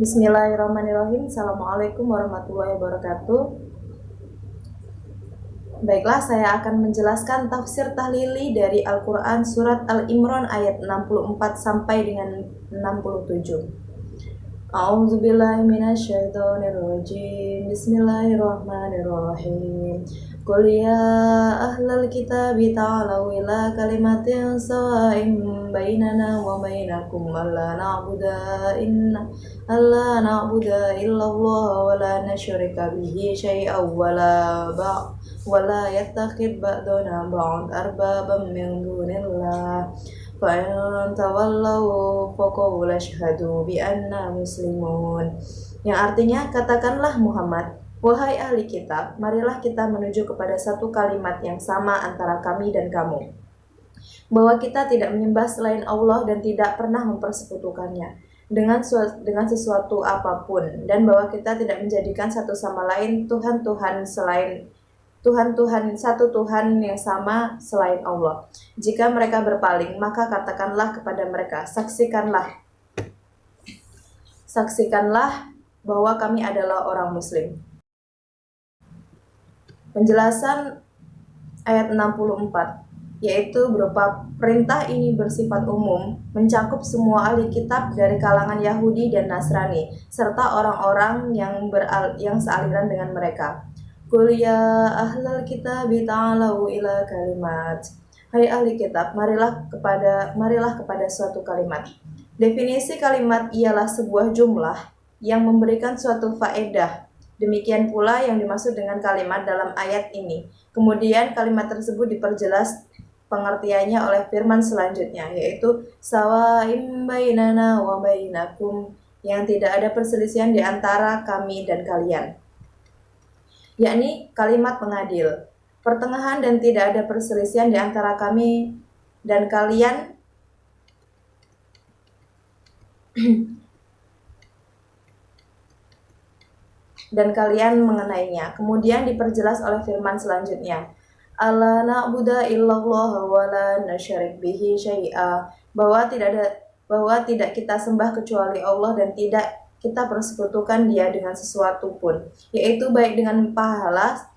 Bismillahirrahmanirrahim. Assalamualaikum warahmatullahi wabarakatuh. Baiklah, saya akan menjelaskan tafsir tahlili dari Al-Quran Surat Al-Imran ayat 64 sampai dengan 67. A'udzubillahi minasyaitonirrajim. Bismillahirrahmanirrahim. Qul ya ahlal kitabi ta'alau ila kalimatin sawa'in bainana wa bainakum alla na'budu illallah wa la nusyrika bihi syai'an wa la yattakhid ba'duna ba'd arbaban min dunillah. Fa'in tawallau faqul asyhadu bi anna muslimun. Yang artinya, katakanlah Muhammad, wahai ahli kitab, marilah kita menuju kepada satu kalimat yang sama antara kami dan kamu, bahwa kita tidak menyembah selain Allah dan tidak pernah mempersekutukannya dengan sesuatu apapun, dan bahwa kita tidak menjadikan satu sama lain satu Tuhan yang sama selain Allah. Jika mereka berpaling, maka katakanlah kepada mereka, saksikanlah bahwa kami adalah orang muslim. Penjelasan ayat 64, yaitu berupa perintah ini bersifat umum, mencakup semua ahli kitab dari kalangan Yahudi dan Nasrani, serta orang-orang yang sealiran dengan mereka. Qul ya ahlal kitab ta'alau ila kalimat. Hai ahli kitab, marilah kepada suatu kalimat. Definisi kalimat ialah sebuah jumlah yang memberikan suatu faedah. Demikian pula yang dimaksud dengan kalimat dalam ayat ini. Kemudian kalimat tersebut diperjelas pengertiannya oleh firman selanjutnya, yaitu sawa'im bainana wa bainakum, yang tidak ada perselisihan di antara kami dan kalian, yakni kalimat pengadil, pertengahan dan tidak ada perselisihan di antara kami dan kalian mengenainya. Kemudian diperjelas oleh firman selanjutnya, alla na'budu illallah wa la nusyrik bihi syai'a, bahwa tidak kita sembah kecuali Allah dan tidak kita persekutukan dia dengan sesuatu pun, yaitu baik dengan berhala,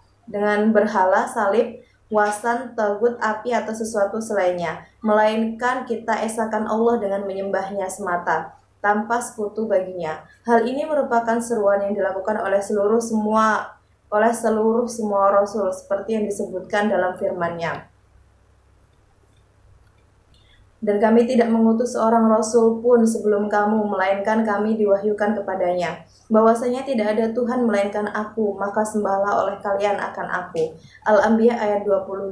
salib, wasan, tagut, api, atau sesuatu selainnya, melainkan kita esakan Allah dengan menyembahnya semata, tanpa sekutu baginya. Hal ini merupakan seruan yang dilakukan oleh seluruh semua rasul, seperti yang disebutkan dalam firman-Nya. Dan kami tidak mengutus seorang rasul pun sebelum kamu, melainkan kami diwahyukan kepadanya, bahwasanya tidak ada Tuhan melainkan aku, maka sembahlah oleh kalian akan aku. Al-Anbiya ayat 25.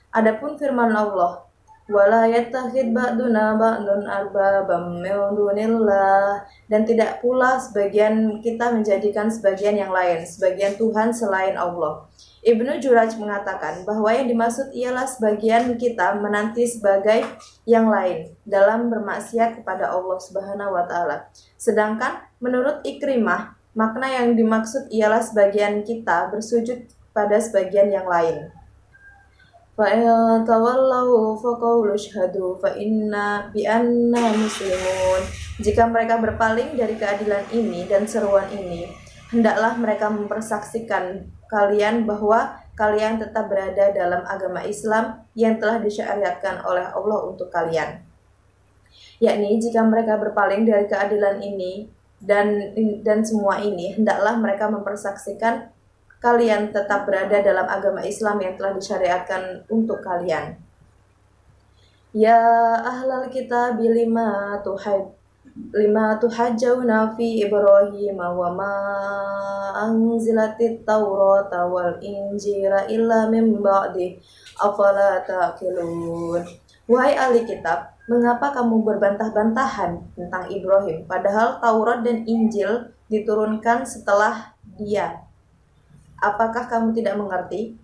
Adapun firman Allah, wala yattakhid ba'duna ba'dun arbabam min dunillah, dan tidak pula sebagian kita menjadikan sebagian yang lain sebagian Tuhan selain Allah. Ibnu Juraj mengatakan bahwa yang dimaksud ialah sebagian kita menanti sebagai yang lain dalam bermaksiat kepada Allah Subhanahu wa taala. Sedangkan menurut Ikrimah, makna yang dimaksud ialah sebagian kita bersujud pada sebagian yang lain. Fa'in tawallau faqulu asyhadu bi anna muslimun. Jika mereka berpaling dari keadilan ini dan seruan ini, hendaklah mereka mempersaksikan kalian bahwa kalian tetap berada dalam agama Islam yang telah disyariatkan oleh Allah untuk kalian. Yakni jika mereka berpaling dari keadilan ini dan semua ini, hendaklah mereka mempersaksikan kalian tetap berada dalam agama Islam yang telah disyariatkan untuk kalian. Ya ahlal kitab lima tuhajjawna fi Ibrahim wa ma anzilatit Taurata wal Injila illa min ba'di afala ta'qilun. Wahai ahli kitab, mengapa kamu berbantah-bantahan tentang Ibrahim, padahal Taurat dan Injil diturunkan setelah dia? Apakah kamu tidak mengerti?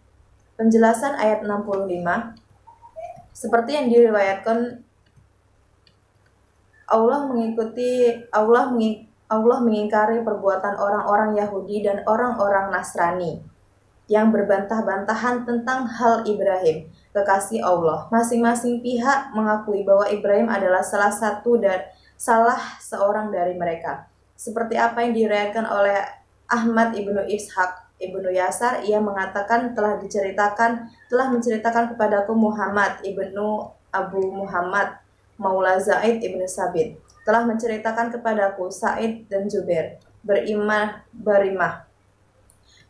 Penjelasan ayat 65. Seperti yang diriwayatkan, Allah mengingkari perbuatan orang-orang Yahudi dan orang-orang Nasrani yang berbantah-bantahan tentang hal Ibrahim, kekasih Allah. Masing-masing pihak mengakui bahwa Ibrahim adalah salah seorang dari mereka. Seperti apa yang diriwayatkan oleh Ahmad ibnu Ishaq ibnu Yasar, ia mengatakan telah menceritakan kepadaku Muhammad ibnu Abu Muhammad Maula Zaid ibnu Sabit, telah menceritakan kepadaku Sa'id dan Jubair berimah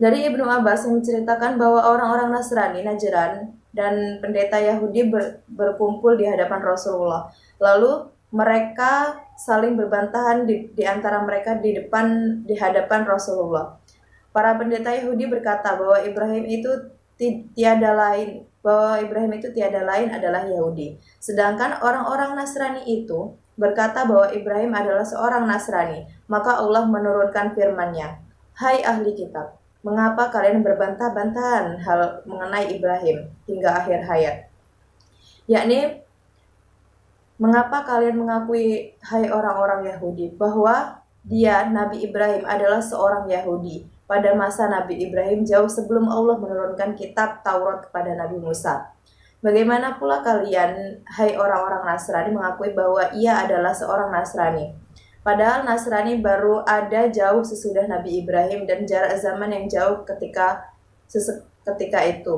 dari Ibnu Abbas yang menceritakan bahwa orang-orang Nasrani Najran dan pendeta Yahudi berkumpul di hadapan Rasulullah. Lalu mereka saling berbantahan di antara mereka di hadapan Rasulullah. Para pendeta Yahudi berkata bahwa Ibrahim itu tiada lain adalah Yahudi. Sedangkan orang-orang Nasrani itu berkata bahwa Ibrahim adalah seorang Nasrani. Maka Allah menurunkan firman-Nya, "Hai ahli kitab, mengapa kalian berbantah-bantahan hal mengenai Ibrahim hingga akhir hayat?" Yakni, mengapa kalian mengakui, hai orang-orang Yahudi, bahwa dia, Nabi Ibrahim, adalah seorang Yahudi pada masa Nabi Ibrahim jauh sebelum Allah menurunkan kitab Taurat kepada Nabi Musa. Bagaimana pula kalian, hai orang-orang Nasrani, mengakui bahwa ia adalah seorang Nasrani? Padahal Nasrani baru ada jauh sesudah Nabi Ibrahim dan jarak zaman yang jauh ketika itu.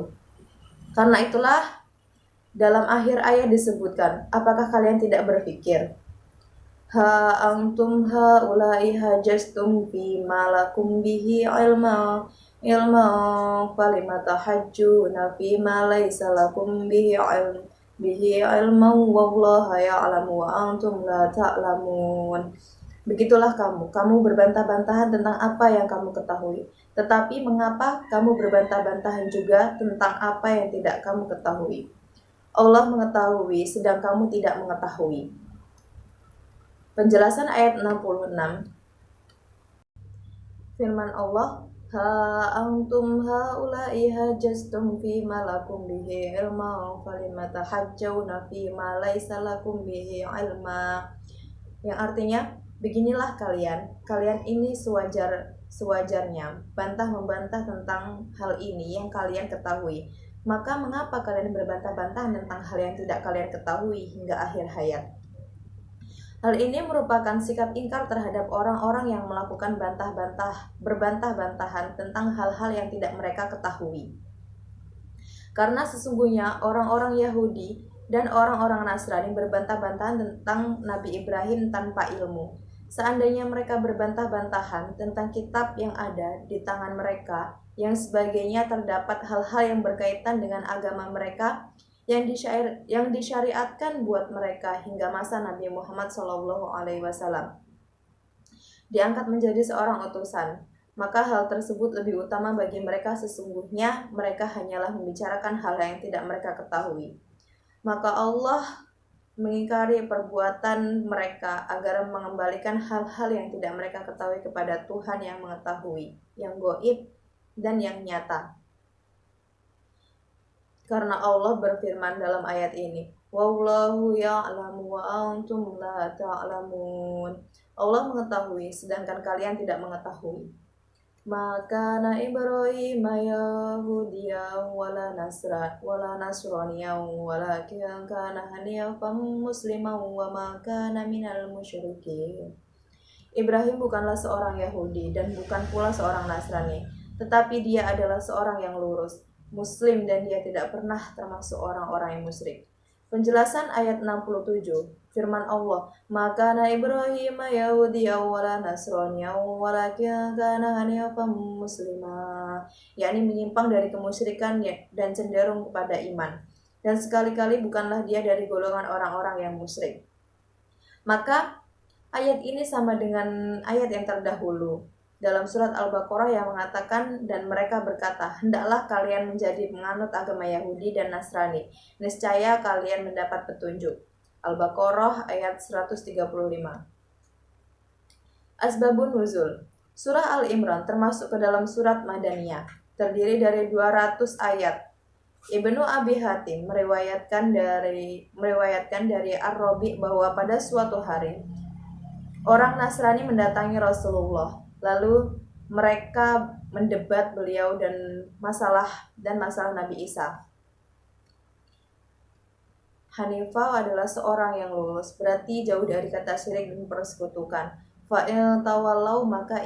Karena itulah dalam akhir ayat disebutkan, apakah kalian tidak berpikir? Ha antum haula'i hajastum fi malakum bihi ilma falimata hajjuna fi ma laysa lakum bihi ilma wallaha ya'lamu wa antum la ta'lamun. Begitulah kamu berbantah-bantahan tentang apa yang kamu ketahui. Tetapi mengapa kamu berbantah-bantahan juga tentang apa yang tidak kamu ketahui? Allah mengetahui sedang kamu tidak mengetahui. Penjelasan ayat 66. Firman Allah, ha antum haula'i hajastum fi ma lakum bihi ilma falimata hajjauna fi ma laysa lakum bihi ilma. Yang artinya, beginilah kalian ini sewajarnya membantah tentang hal ini yang kalian ketahui. Maka mengapa kalian berbantah-bantahan tentang hal yang tidak kalian ketahui hingga akhir hayat? Hal ini merupakan sikap ingkar terhadap orang-orang yang melakukan berbantah-bantahan tentang hal-hal yang tidak mereka ketahui. Karena sesungguhnya orang-orang Yahudi dan orang-orang Nasrani berbantah-bantahan tentang Nabi Ibrahim tanpa ilmu. Seandainya mereka berbantah-bantahan tentang kitab yang ada di tangan mereka, yang sebagainya terdapat hal-hal yang berkaitan dengan agama mereka yang disyariatkan buat mereka hingga masa Nabi Muhammad SAW diangkat menjadi seorang utusan, maka hal tersebut lebih utama bagi mereka. Sesungguhnya mereka hanyalah membicarakan hal yang tidak mereka ketahui. Maka Allah mengingkari perbuatan mereka agar mengembalikan hal-hal yang tidak mereka ketahui kepada Tuhan yang mengetahui, yang gaib dan yang nyata. Karena Allah berfirman dalam ayat ini, wallahu ya'lamu wa antum la ta'lamun. Allah mengetahui sedangkan kalian tidak mengetahui. Maka na Ibrahim Yahudiya wala nasraniya walakin kana hanifan musliman wa ma kana minal musyrikin. Ibrahim bukanlah seorang Yahudi dan bukan pula seorang Nasrani, tetapi dia adalah seorang yang lurus, Muslim, dan dia tidak pernah termasuk orang-orang yang musyrik. Penjelasan ayat 67, firman Allah, maka na Ibrahim Yahudiyya wala Nasraniyya walakin kana hanifan muslima, yakni menyimpang dari kemusyrikan dan cenderung kepada iman, dan sekali-kali bukanlah dia dari golongan orang-orang yang musyrik. Maka ayat ini sama dengan ayat yang terdahulu dalam surat Al-Baqarah yang mengatakan, dan mereka berkata, hendaklah kalian menjadi penganut agama Yahudi dan Nasrani, niscaya kalian mendapat petunjuk. Al-Baqarah ayat 135. Asbabun Nuzul. Surah Al-Imran termasuk ke dalam surat Madaniyah, terdiri dari 200 ayat. Ibnu Abi Hatim meriwayatkan dari Ar-Rabi bahwa pada suatu hari orang Nasrani mendatangi Rasulullah. Lalu mereka mendebat beliau dan masalah Nabi Isa. Hanifah adalah seorang yang lurus, berarti jauh dari kata syirik dan persekutukan. Fa'il tawallau maka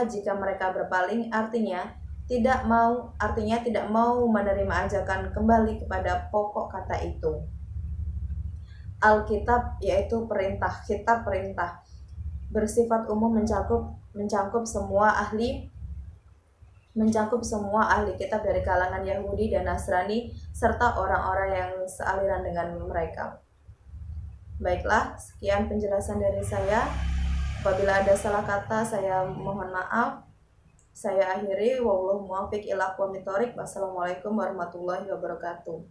jika mereka berpaling, artinya tidak mau menerima ajakan kembali kepada pokok kata itu. Alkitab yaitu perintah, kitab perintah, bersifat umum mencakup semua ahli kitab dari kalangan Yahudi dan Nasrani serta orang-orang yang sealiran dengan mereka. Baiklah, sekian penjelasan dari saya. Apabila ada salah kata, saya mohon maaf. Saya akhiri. Wallahu muwaffiq ila aqwamit thoriq. Wassalamualaikum warahmatullahi wabarakatuh.